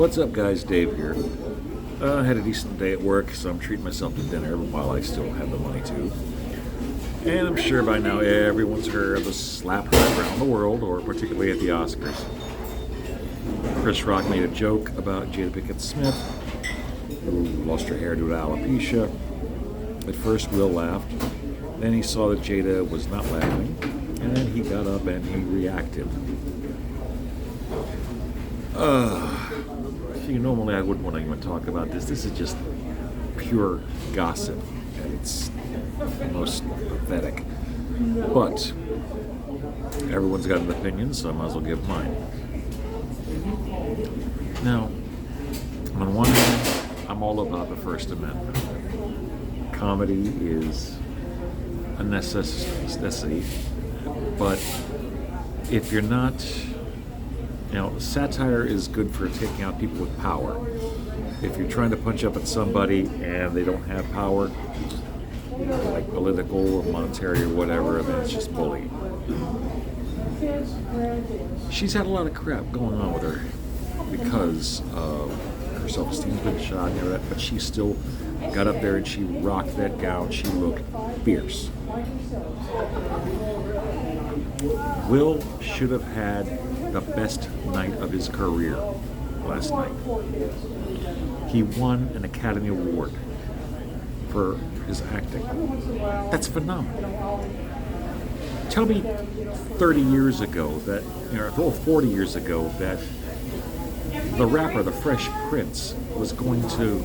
What's up, guys? Dave here. I had a decent day at work, so I'm treating myself to dinner while I still have the money to. And I'm sure by now everyone's heard of the slap heard around the world, or particularly at the Oscars. Chris Rock made a joke about Jada Pinkett Smith, who lost her hair due to alopecia. At first, Will laughed. Then he saw that Jada was not laughing, and then he got up and he reacted. Normally I wouldn't want to even talk about this. This is just pure gossip, and it's most pathetic. But everyone's got an opinion, so I might as well give mine. Now, on one hand, I'm all about the First Amendment. Comedy is a necessity, but if you're not, satire is good for taking out people with power. If you're trying to punch up at somebody and they don't have power, like political or monetary or whatever, then it's just bullying. She's had a lot of crap going on with her because of her self-esteem's been shot and everything, but she still got up there and she rocked that gown. She looked fierce. Will should have had the best night of his career last night. He won an Academy Award for his acting. That's phenomenal. Tell me 30 years ago that, 40 years ago that the rapper, the Fresh Prince, was going to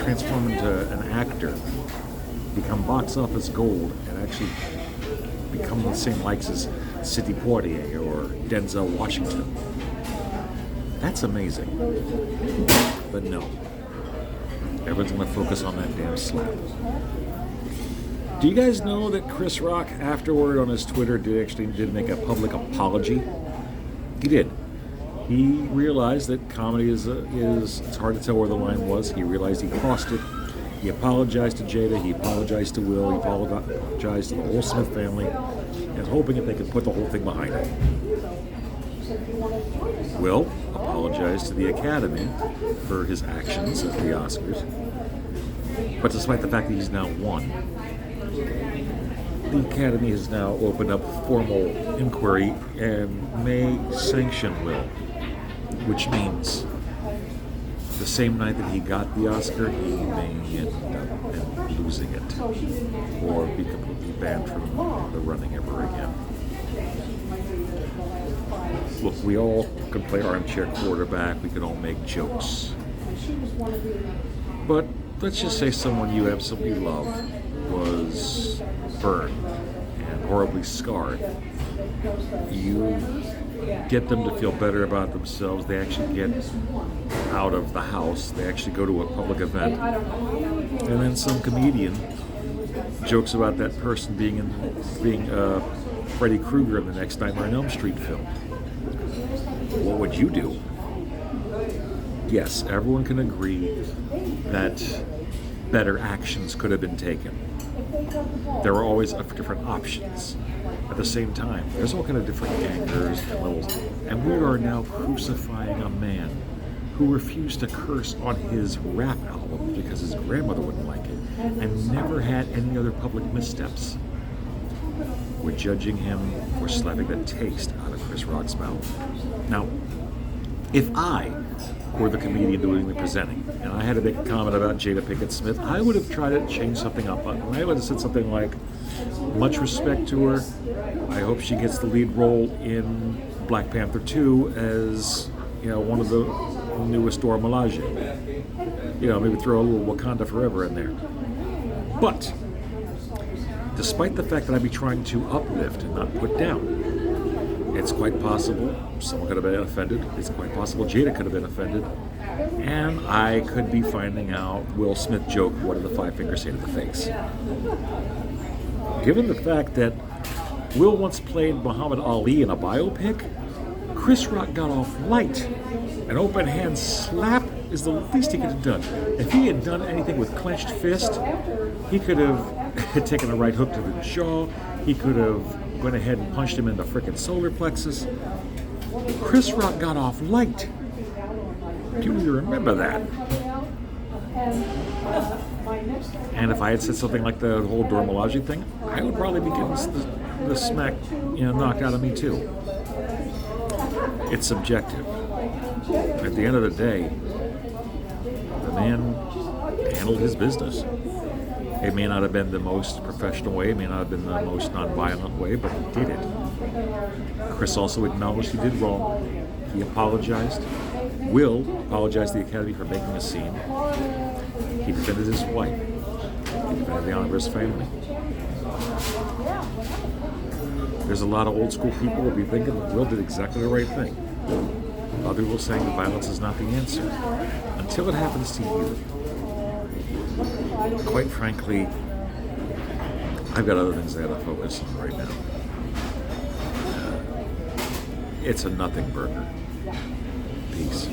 transform into an actor, become box office gold, and actually become the same likes as Sidney Poitier or Denzel Washington. That's amazing. But no. Everyone's going to focus on that damn slap. Do you guys know that Chris Rock, afterward on his Twitter, did make a public apology? He did. He realized that comedy is it's hard to tell where the line was. He realized he crossed it. He apologized to Jada, he apologized to Will, he apologized to the whole Smith family, and hoping that they could put the whole thing behind him. Will apologized to the Academy for his actions at the Oscars, but despite the fact that he's now won, the Academy has now opened up formal inquiry and may sanction Will, which means the same night that he got the Oscar, he may end up losing it or be completely banned from the running ever again. Look, we all can play armchair quarterback, we can all make jokes. But let's just say someone you absolutely love was burned and horribly scarred. You get them to feel better about themselves. They actually get out of the house. They actually go to a public event. And then some comedian jokes about that person being Freddy Krueger in the next Nightmare on Elm Street film. What would you do? Yes, everyone can agree that better actions could have been taken. There are always different options. At the same time, there's all kind of different angers and levels, and we are now crucifying a man who refused to curse on his rap album because his grandmother wouldn't like it, and never had any other public missteps. We're judging him for slapping the taste out of Chris Rock's mouth. Now, if I were the comedian doing the presenting, and I had to make a comment about Jada Pinkett Smith, I would have tried to change something up. I would have said something like, much respect to her. I hope she gets the lead role in Black Panther 2 as, one of the newest Dora Milaje. Maybe throw a little Wakanda Forever in there. But, despite the fact that I'd be trying to uplift and not put down, it's quite possible someone could have been offended. It's quite possible Jada could have been offended. And I could be finding out Will Smith joke, what did the five fingers say to the face? Given the fact that Will once played Muhammad Ali in a biopic, Chris Rock got off light. An open hand slap is the least he could have done. If he had done anything with clenched fist, he could have taken a right hook to the jaw. He could have went ahead and punched him in the frickin' solar plexus. Chris Rock got off light. Do you remember that? And if I had said something like the whole Dora Milaje thing, I would probably be getting the smack, knocked out of me too. It's subjective. At the end of the day, the man handled his business. It may not have been the most professional way, it may not have been the most non-violent way, but he did it. Chris also acknowledged he did wrong. He apologized. Will apologized to the Academy for making a scene. He defended his wife. He defended the honor of his family. There's a lot of old school people who will be thinking that Will did exactly the right thing. Other people saying that violence is not the answer. Until it happens to you. Quite frankly, I've got other things I gotta focus on right now. It's a nothing burger. Peace.